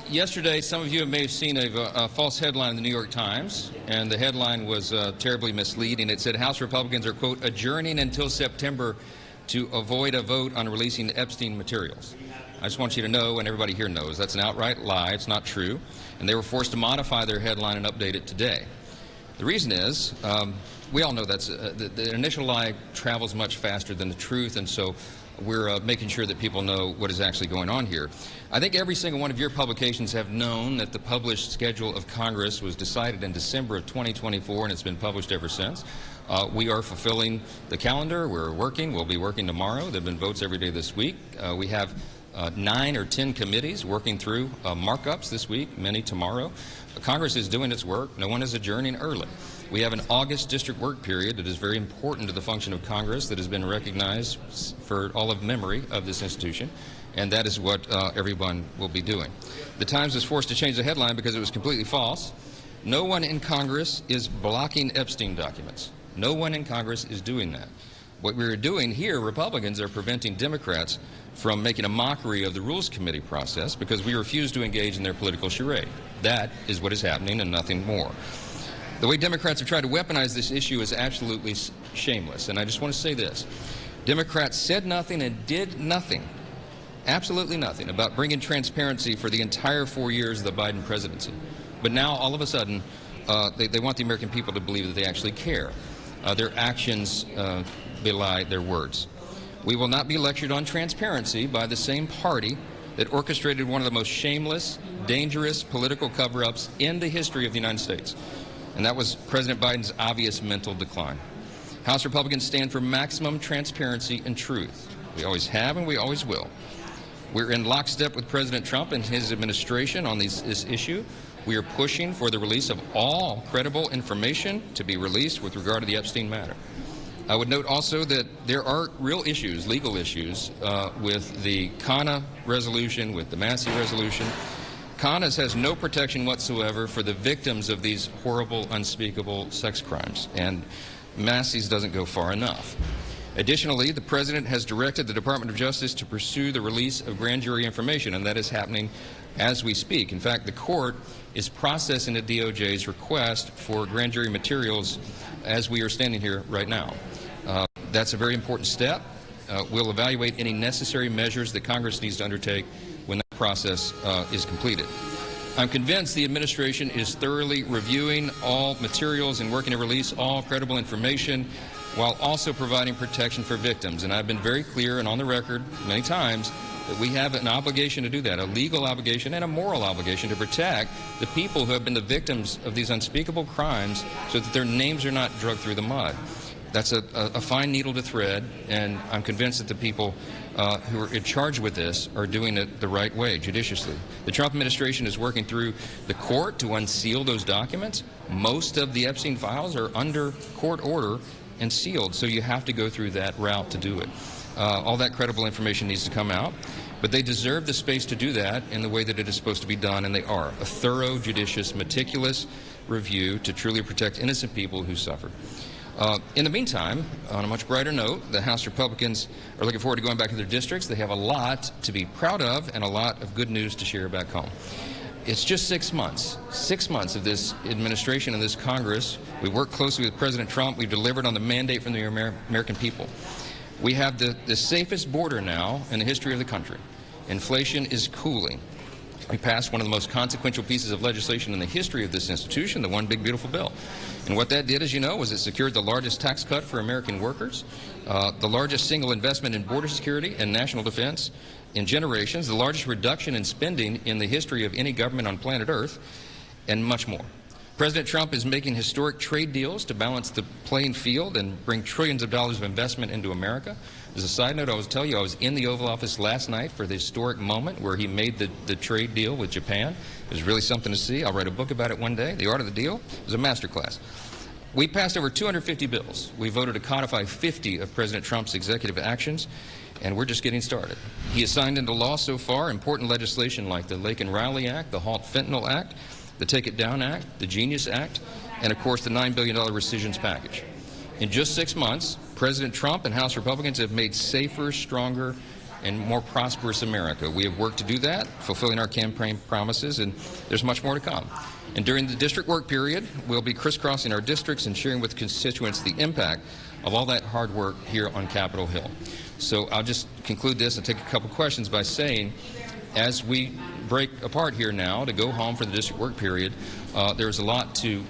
Yesterday, some of you may have seen a false headline in the New York Times, and the headline was terribly misleading. It said House Republicans are, quote, adjourning until September to avoid a vote on releasing the Epstein materials. I just want you to know, and everybody here knows, that's an outright lie. It's not true. And they were forced to modify their headline and update it today. The reason is, we all know that's the initial lie travels much faster than the truth, and so we're making sure that people know what is actually going on here. I think every single one of your publications have known that the published schedule of Congress was decided in December of 2024, and it's been published ever since. We are fulfilling the calendar. We're working. We'll be working tomorrow. There have been votes every day this week. We have 9 or 10 committees working through markups this week, many tomorrow. Congress is doing its work. No one is adjourning early. We have an August district work period that is very important to the function of Congress that has been recognized for all of memory of this institution, and that is what everyone will be doing. The Times was forced to change the headline because it was completely false. No one in Congress is blocking Epstein documents. No one in Congress is doing that. What we're doing here, Republicans are preventing Democrats from making a mockery of the Rules Committee process because we refuse to engage in their political charade. That is what is happening and nothing more. The way Democrats have tried to weaponize this issue is absolutely shameless, and I just want to say this. Democrats said nothing and did nothing, absolutely nothing, about bringing transparency for the entire 4 years of the Biden presidency. But now, all of a sudden, they want the American people to believe that they actually care. Their actions belie their words. We will not be lectured on transparency by the same party that orchestrated one of the most shameless, dangerous political cover-ups in the history of the United States. And that was President Biden's obvious mental decline. House Republicans stand for maximum transparency and truth. We always have and we always will. We're in lockstep with President Trump and his administration on this issue. We are pushing for the release of all credible information to be released with regard to the Epstein matter. I would note also that there are real issues, legal issues, with the CANA resolution, with the Massey resolution. CANA has no protection whatsoever for the victims of these horrible, unspeakable sex crimes, and Massey's doesn't go far enough. Additionally, the President has directed the Department of Justice to pursue the release of grand jury information, and that is happening as we speak. In fact, the court is processing the DOJ's request for grand jury materials as we are standing here right now. That's a very important step. We'll evaluate any necessary measures that Congress needs to undertake when that process is completed. I'm convinced the administration is thoroughly reviewing all materials and working to release all credible information while also providing protection for victims. And I've been very clear and on the record many times that we have an obligation to do that, a legal obligation and a moral obligation to protect the people who have been the victims of these unspeakable crimes so that their names are not dragged through the mud. That's a fine needle to thread, and I'm convinced that the people who are in charge with this are doing it the right way, judiciously. The Trump administration is working through the court to unseal those documents. Most of the Epstein files are under court order and sealed, so you have to go through that route to do it. All that credible information needs to come out, but they deserve the space to do that in the way that it is supposed to be done, and they are. A thorough, judicious, meticulous review to truly protect innocent people who suffered. In the meantime, on a much brighter note, the House Republicans are looking forward to going back to their districts. They have a lot to be proud of and a lot of good news to share back home. It's just 6 months. 6 months of this administration and this Congress. We worked closely with President Trump. We've delivered on the mandate from the American people. We have the safest border now in the history of the country. Inflation is cooling. We passed one of the most consequential pieces of legislation in the history of this institution, the One Big Beautiful Bill. And what that did, as you know, was it secured the largest tax cut for American workers, the largest single investment in border security and national defense in generations, the largest reduction in spending in the history of any government on planet Earth, and much more. President Trump is making historic trade deals to balance the playing field and bring trillions of dollars of investment into America. As a side note, I will tell you, I was in the Oval Office last night for the historic moment where he made the trade deal with Japan. It was really something to see. I'll write a book about it one day. The Art of the Deal. It was a masterclass. We passed over 250 bills. We voted to codify 50 of President Trump's executive actions, and we're just getting started. He has signed into law so far important legislation like the Lake and Riley Act, the Halt Fentanyl Act, the Take It Down Act, the Genius Act, and of course the $9 billion rescissions package. In just 6 months, President Trump and House Republicans have made safer, stronger, and more prosperous America. We have work to do that, fulfilling our campaign promises, and there's much more to come. And during the district work period, we'll be crisscrossing our districts and sharing with constituents the impact of all that hard work here on Capitol Hill. So I'll just conclude this and take a couple questions by saying, as we break apart here now to go home for the district work period, there's a lot to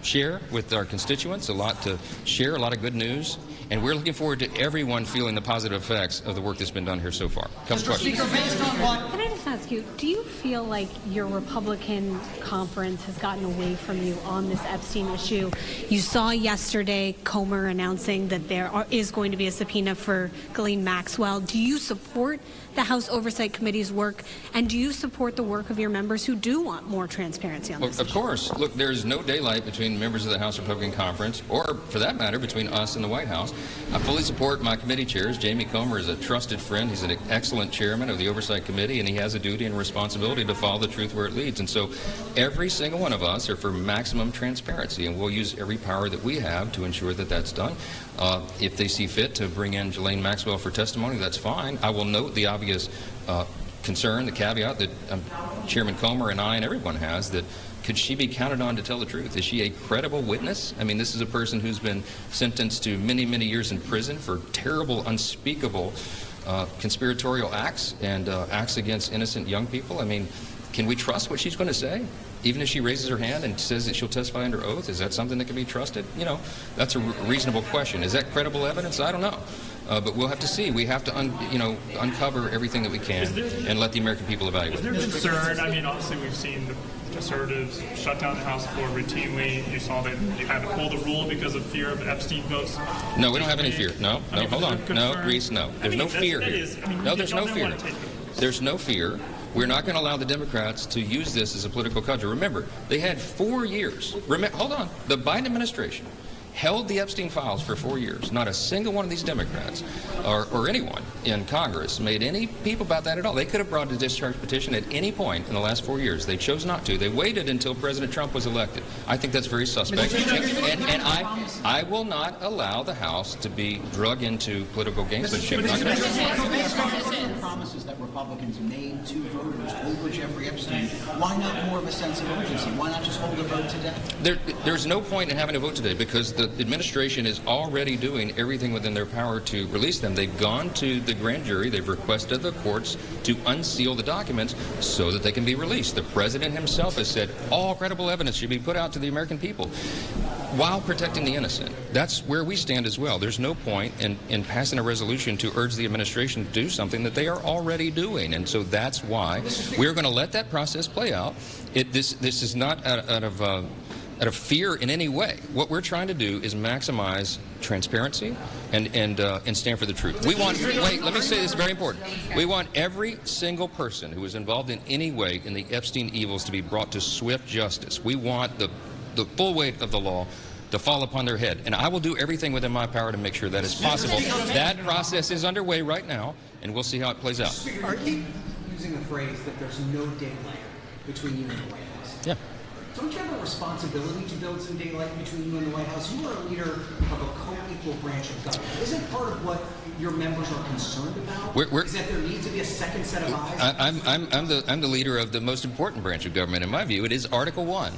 share with our constituents, a lot to share, a lot of good news, and we're looking forward to everyone feeling the positive effects of the work that's been done here so far. Couple questions. Can I just ask you, do you feel like your Republican conference has gotten away from you on this Epstein issue? You saw yesterday Comer announcing that there is going to be a subpoena for Ghislaine Maxwell. Do you support the House Oversight Committee's work, and do you support the work of your members who do want more transparency on this issue? Of course. Look, there's no daylight between members of the House Republican Conference, or for that matter, between us and the White House. I fully support my committee chairs. Jamie Comer is a trusted friend. He's an excellent chairman of the Oversight Committee, and he has a duty and responsibility to follow the truth where it leads. And so every single one of us are for maximum transparency, and we'll use every power that we have to ensure that that's done. If they see fit to bring in Ghislaine Maxwell for testimony, that's fine. I will note the obvious concern, the caveat that Chairman Comer and I and everyone has, that could she be counted on to tell the truth? Is she a credible witness? I mean, this is a person who's been sentenced to many, many years in prison for terrible, unspeakable conspiratorial acts and acts against innocent young people. I mean, can we trust what she's going to say? Even if she raises her hand and says that she'll testify under oath, is that something that can be trusted? You know, that's a reasonable question. Is that credible evidence? I don't know. But we'll have to see. We have to, uncover everything that we can and let the American people evaluate. Is there concern? I mean, obviously we've seen the conservatives shut down the House floor routinely. You saw that you had to pull the rule because of fear of Epstein votes. No, we don't have any fear. No, hold on. No, Reese, no. There's no fear here. No, there's no fear. There's no fear. We're not going to allow the Democrats to use this as a political cudgel. Remember, they had 4 years. Hold on. The Biden administration held the Epstein files for 4 years. Not a single one of these Democrats or anyone in Congress made any peep about that at all. They could have brought a discharge petition at any point in the last 4 years. They chose not to. They waited until President Trump was elected. I think that's very suspect. And I will not allow the House to be drug into political gamesmanship. Promises that Republicans made to voters over Jeffrey Epstein. Why not more of a sense of urgency? Why not just hold a vote today? There's no point in having a vote today because the administration is already doing everything within their power to release them. They've gone to the grand jury. They've requested the courts to unseal the documents so that they can be released. The president himself has said all credible evidence should be put out to the American people while protecting the innocent. That's where we stand as well. There's no point in passing a resolution to urge the administration to do something that they are already doing. And so that's why we're going to let that process play out. This is not out of fear in any way. What we're trying to do is maximize transparency and stand for the truth. We want, wait, let me say this, very important. We want every single person who was involved in any way in the Epstein evils to be brought to swift justice. We want the full weight of the law to fall upon their head. And I will do everything within my power to make sure that is possible. That process is underway right now, and we'll see how it plays out. Are you using the phrase that there's no daylight between you and the White House? Yeah. Don't you have a responsibility to build some daylight between you and the White House? You are a leader of a co-equal branch of government. Isn't part of what your members are concerned about is that there needs to be a second set of eyes? I'm the leader of the most important branch of government. In my view, it is Article 1.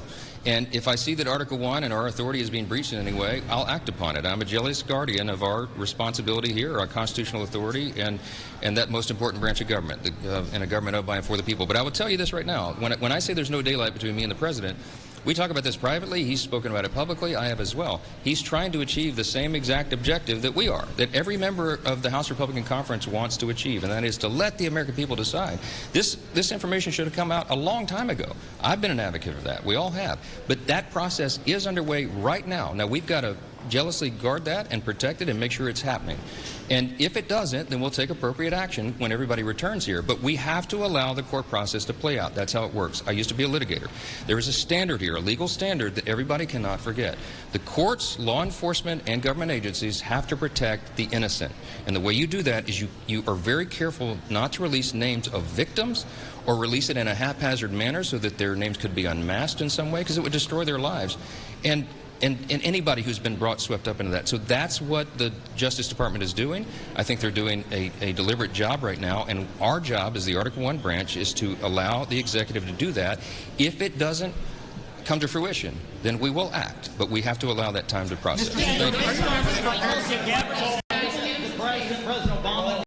And if I see that Article 1 and our authority is being breached in any way, I'll act upon it. I'm a jealous guardian of our responsibility here, our constitutional authority, and that most important branch of government, and a government of, by, and for the people. But I will tell you this right now. When I say there's no daylight between me and the president, we talk about this privately. He's spoken about it publicly. I have as well. He's trying to achieve the same exact objective that we are, that every member of the House Republican Conference wants to achieve, and that is to let the American people decide. This information should have come out a long time ago. I've been an advocate of that. We all have. But that process is underway right now. Now, we've got to jealously guard that and protect it and make sure it's happening. And if it doesn't, then we'll take appropriate action when everybody returns here. But we have to allow the court process to play out. That's how it works. I used to be a litigator. There is a standard here, a legal standard that everybody cannot forget. The courts, law enforcement, and government agencies have to protect the innocent. And the way you do that is you are very careful not to release names of victims or release it in a haphazard manner so that their names could be unmasked in some way, because it would destroy their lives. And and anybody who's been swept up into that. So that's what the Justice Department is doing. I think they're doing a deliberate job right now, and our job as the Article I branch is to allow the executive to do that. If it doesn't come to fruition, then we will act, but we have to allow that time to process. Thank you.